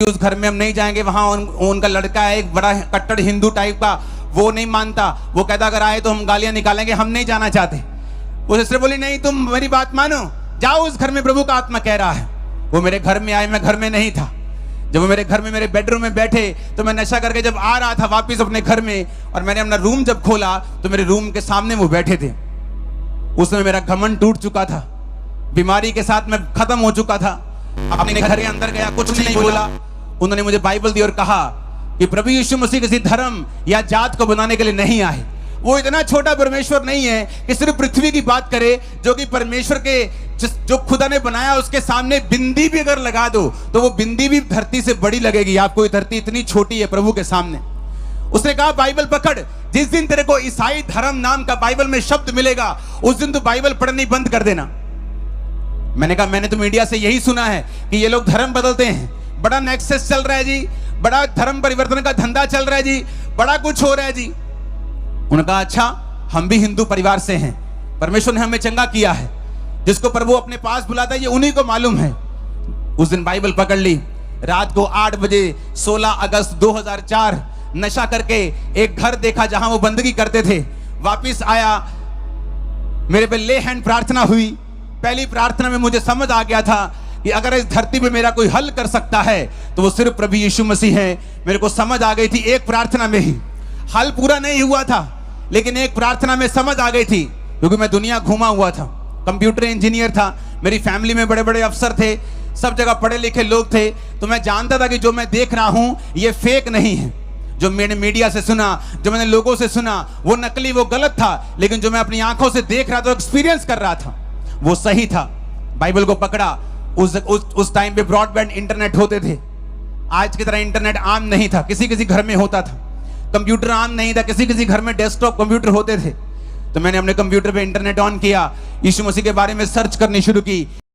उस घर में हम नहीं जाएंगे, वहां उनका लड़का है एक बड़ा कट्टर हिंदू टाइप का, वो नहीं मानता, वो कहता अगर आए तो हम गालियां निकालेंगे, हम नहीं जाना चाहते। वो सिस्टर बोली नहीं तुम मेरी बात मानो, जाओ उस घर में प्रभु का आत्मा कह रहा है। वो मेरे घर में आए, मैं घर में नहीं था। जब वो मेरे घर में मेरे बेडरूम में बैठे तो मैं नशा करके जब आ रहा था वापिस अपने घर में, और मैंने अपना रूम जब खोला तो मेरे रूम के सामने वो बैठे थे। उसमें मेरा घमंड टूट चुका था, बीमारी के साथ मैं खत्म हो चुका था। अपने घर के अंदर गया, कुछ नहीं बोला। उन्होंने मुझे बाइबल दी और कहा कि प्रभु यीशु मसीह किसी धर्म या जात को बनाने के लिए नहीं आए। वो इतना छोटा परमेश्वर नहीं है कि सिर्फ पृथ्वी की बात करे, जो कि परमेश्वर के जो खुदा ने बनाया उसके सामने बिंदी भी अगर लगा दो तो वो बिंदी भी धरती से बड़ी लगेगी। आपको ये धरती इतनी छोटी है प्रभु के सामने। उसने कहा बाइबल पकड़, जिस दिन तेरे को ईसाई धर्म नाम का बाइबल में शब्द मिलेगा उस दिन तू बाइबल पढ़नी बंद कर देना। मैंने कहा मैंने तो मीडिया से यही सुना है कि ये लोग धर्म बदलते हैं, बड़ा नेक्सस चल रहा है जी, बड़ा धर्म परिवर्तन का धंधा चल रहा है जी, बड़ा कुछ हो रहा है जी। उन्होंने कहा अच्छा, हम भी हिंदू परिवार से हैं, परमेश्वर ने हमें चंगा किया है, जिसको प्रभु अपने पास बुलाता है ये उन्हीं को मालूम है। उस दिन बाइबल पकड़ ली, रात को 8 बजे 16 अगस्त 2004 नशा करके एक घर देखा जहां वो बंदगी करते थे। वापिस आया, मेरे पे ले हैंड प्रार्थना हुई। पहली प्रार्थना में मुझे समझ आ गया था कि अगर इस धरती पे मेरा कोई हल कर सकता है तो वो सिर्फ प्रभु यीशु मसीह है। मेरे को समझ आ गई थी एक प्रार्थना में ही, हल पूरा नहीं हुआ था लेकिन एक प्रार्थना में समझ आ गई थी, क्योंकि मैं दुनिया घूमा हुआ था, कंप्यूटर इंजीनियर था, मेरी फैमिली में बड़े बड़े अफसर थे, सब जगह पढ़े लिखे लोग थे। तो मैं जानता था कि जो मैं देख रहा हूं ये फेक नहीं है। जो मैंने मीडिया से सुना, जो मैंने लोगों से सुना, वो नकली, वो गलत था, लेकिन जो मैं अपनी आंखों से देख रहा था, एक्सपीरियंस कर रहा था, वो सही था। बाइबल को पकड़ा। उस टाइम पे ब्रॉडबैंड इंटरनेट होते थे, आज की तरह इंटरनेट आम नहीं था, किसी किसी घर में होता था। कंप्यूटर आम नहीं था, किसी किसी घर में डेस्कटॉप कंप्यूटर होते थे। तो मैंने अपने कंप्यूटर पे इंटरनेट ऑन किया, यीशु मसीह के बारे में सर्च करनी शुरू की।